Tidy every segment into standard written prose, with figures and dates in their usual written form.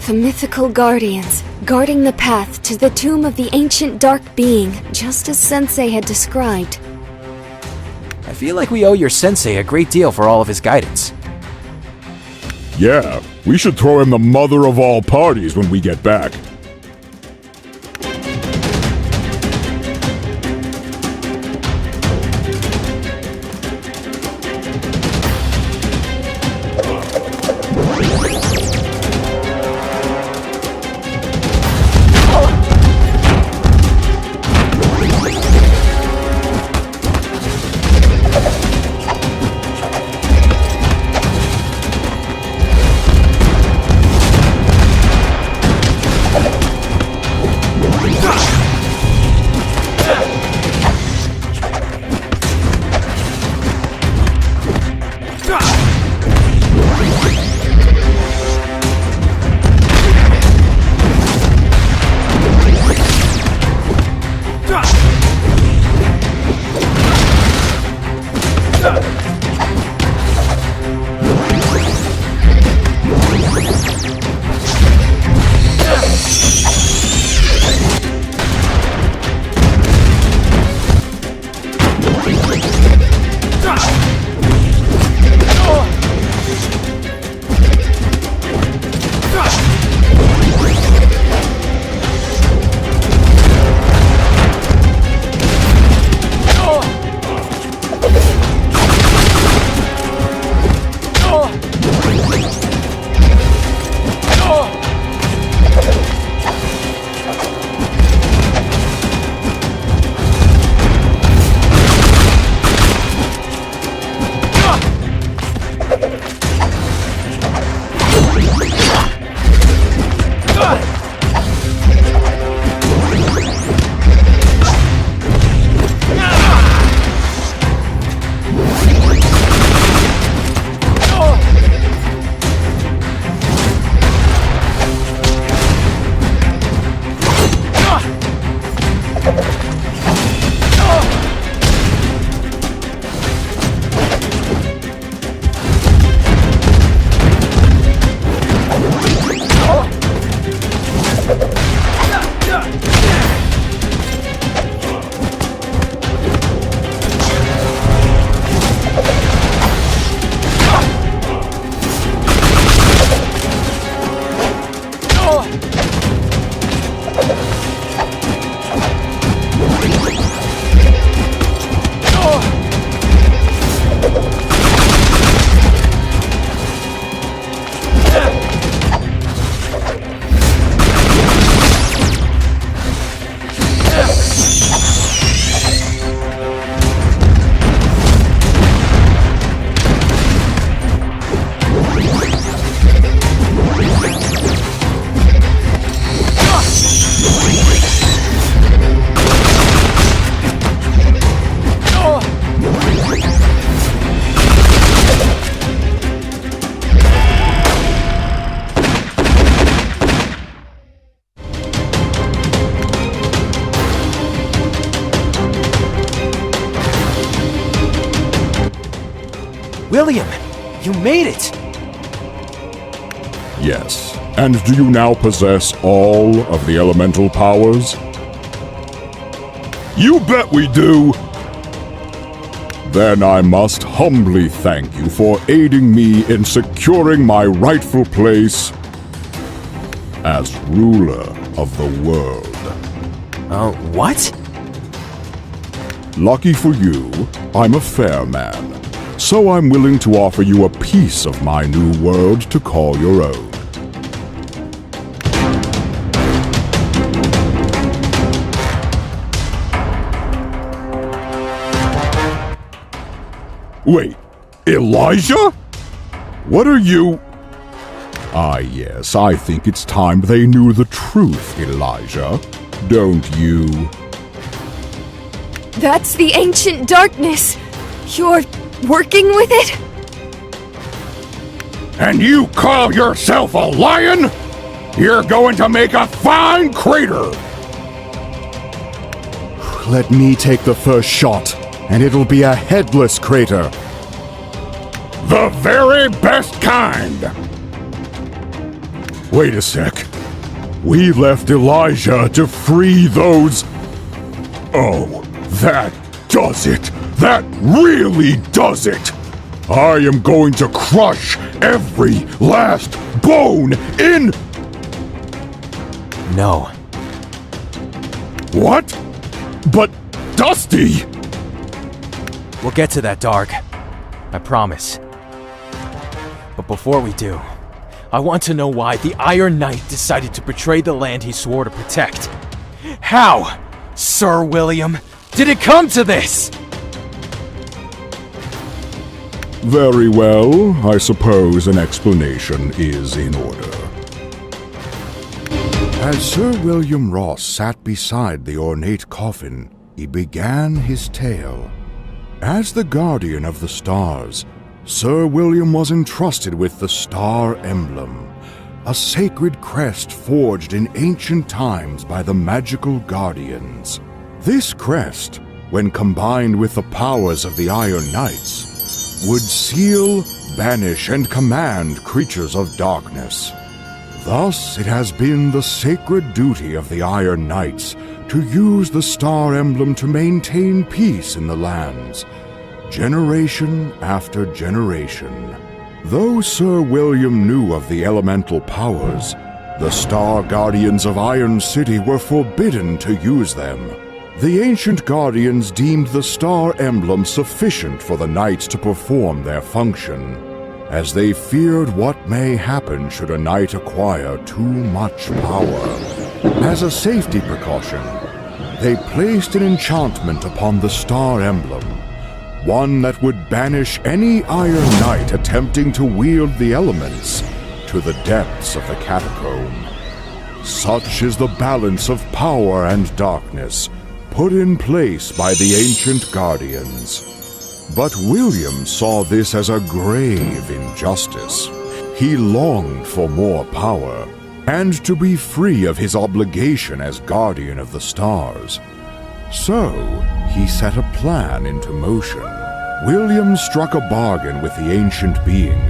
The mythical guardians, guarding the path to the tomb of the ancient dark being, just as Sensei had described. I feel like we owe your sensei a great deal for all of his guidance. Yeah, we should throw him the mother of all parties when we get back. William, you made it! Yes. And do you now possess all of the elemental powers? You bet we do! Then I must humbly thank you for aiding me in securing my rightful place as ruler of the world. What? Lucky for you, I'm a fair man, so I'm willing to offer you a piece of my new world to call your own. Wait, Elijah? What are you... Ah, yes, I think it's time they knew the truth, Elijah. Don't you? That's the ancient darkness. You're working with it? And you call yourself a lion? You're going to make a fine crater! Let me take the first shot, and it'll be a headless crater. The very best kind! Wait a sec. We left Elijah to free those... Oh, that does it! That really does it! I am going to crush every last bone in... No. What? But Dusty! We'll get to that, Darg. I promise. But before we do, I want to know why the Iron Knight decided to betray the land he swore to protect. How, Sir William, did it come to this? Very well, I suppose an explanation is in order. As Sir William Ross sat beside the ornate coffin, he began his tale. As the guardian of the stars, Sir William was entrusted with the Star Emblem, a sacred crest forged in ancient times by the magical guardians. This crest, when combined with the powers of the Iron Knights, would seal, banish, and command creatures of darkness. Thus, it has been the sacred duty of the Iron Knights to use the Star Emblem to maintain peace in the lands, generation after generation. Though Sir William knew of the elemental powers, the Star Guardians of Iron City were forbidden to use them. The ancient Guardians deemed the Star Emblem sufficient for the Knights to perform their function, as they feared what may happen should a Knight acquire too much power. As a safety precaution, they placed an enchantment upon the Star Emblem, one that would banish any Iron Knight attempting to wield the elements to the depths of the catacomb. Such is the balance of power and darkness put in place by the ancient Guardians. But William saw this as a grave injustice. He longed for more power, and to be free of his obligation as Guardian of the Stars. So, he set a plan into motion. William struck a bargain with the ancient being,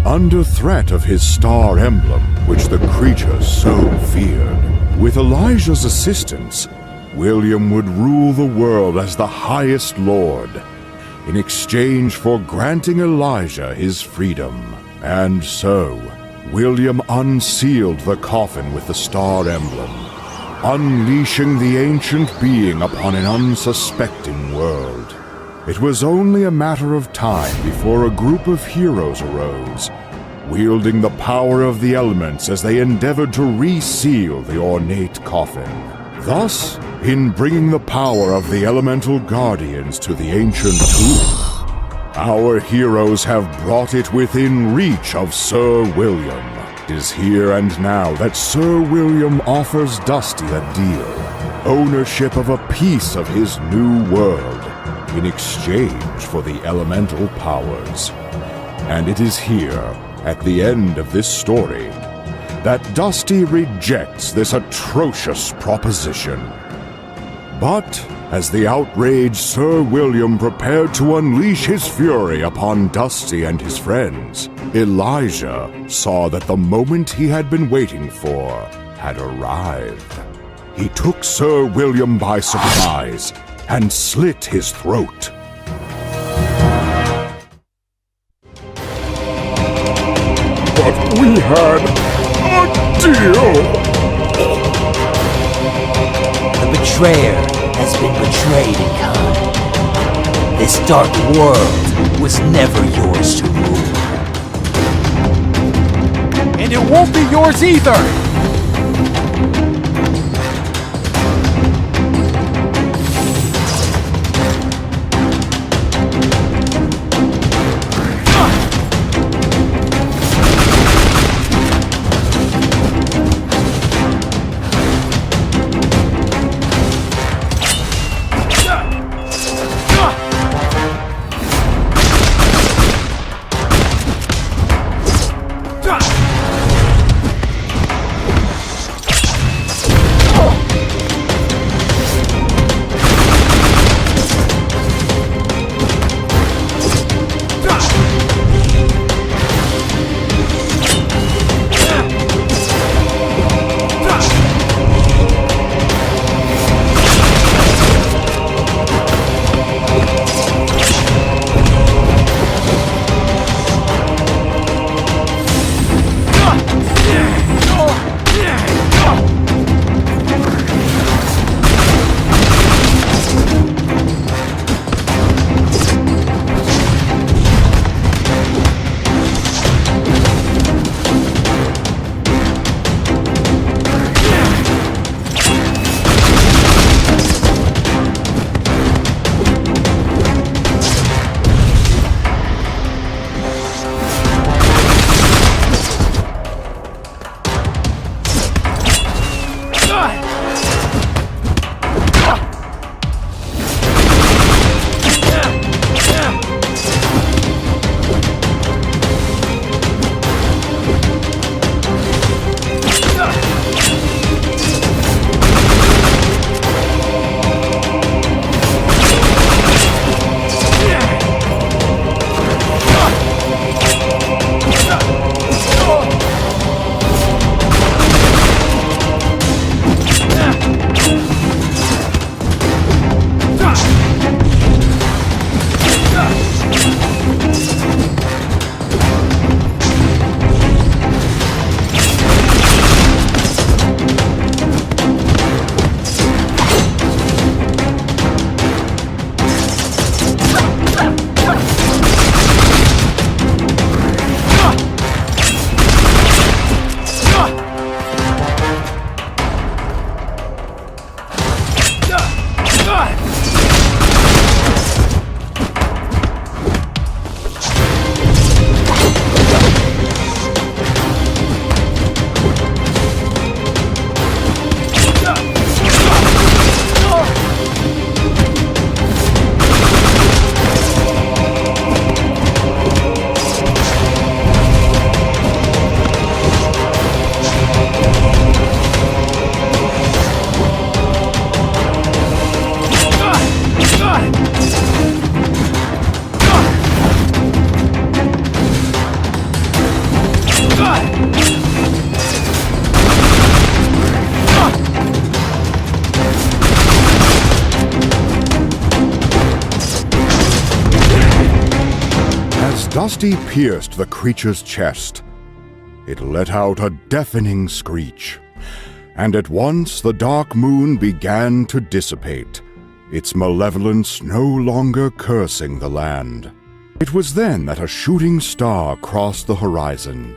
under threat of his Star Emblem, which the creature so feared. With Elijah's assistance, William would rule the world as the highest lord, in exchange for granting Elijah his freedom. And so, William unsealed the coffin with the Star Emblem, unleashing the ancient being upon an unsuspecting world. It was only a matter of time before a group of heroes arose, wielding the power of the elements as they endeavored to reseal the ornate coffin. Thus, in bringing the power of the elemental guardians to the ancient tomb, our heroes have brought it within reach of Sir William. It is here and now that Sir William offers Dusty a deal, ownership of a piece of his new world, in exchange for the elemental powers. And it is here, at the end of this story, that Dusty rejects this atrocious proposition. But, As the outraged Sir William prepared to unleash his fury upon Dusty and his friends, Elijah saw that the moment he had been waiting for had arrived. He took Sir William by surprise and slit his throat. But we had a deal! The betrayer has been betrayed in kind. This dark world was never yours to rule. And it won't be yours either! Dusty pierced the creature's chest. It let out a deafening screech, and at once the dark moon began to dissipate, its malevolence no longer cursing the land. It was then that a shooting star crossed the horizon,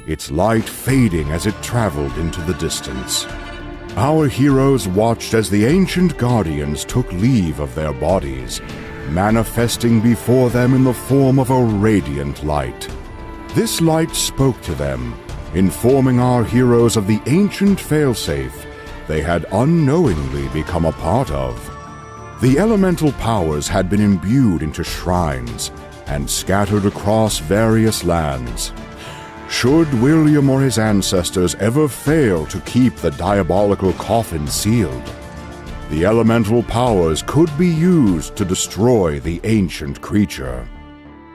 its light fading as it traveled into the distance. Our heroes watched as the ancient guardians took leave of their bodies, manifesting before them in the form of a radiant light. This light spoke to them, informing our heroes of the ancient failsafe they had unknowingly become a part of. The elemental powers had been imbued into shrines and scattered across various lands. Should William or his ancestors ever fail to keep the diabolical coffin sealed, the elemental powers could be used to destroy the ancient creature.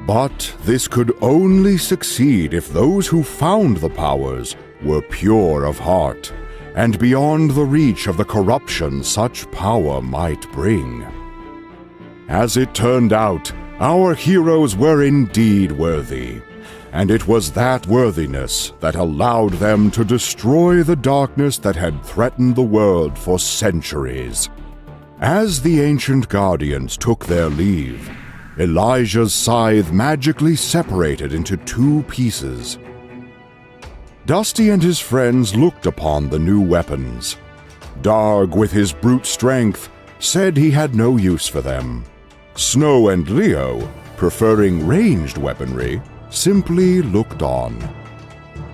But this could only succeed if those who found the powers were pure of heart, and beyond the reach of the corruption such power might bring. As it turned out, our heroes were indeed worthy, and it was that worthiness that allowed them to destroy the darkness that had threatened the world for centuries. As the ancient guardians took their leave, Elijah's scythe magically separated into two pieces. Dusty and his friends looked upon the new weapons. Darg, with his brute strength, said he had no use for them. Snow and Leo, preferring ranged weaponry, simply looked on.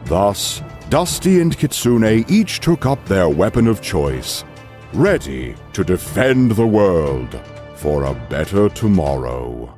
Thus, Dusty and Kitsune each took up their weapon of choice, ready to defend the world for a better tomorrow.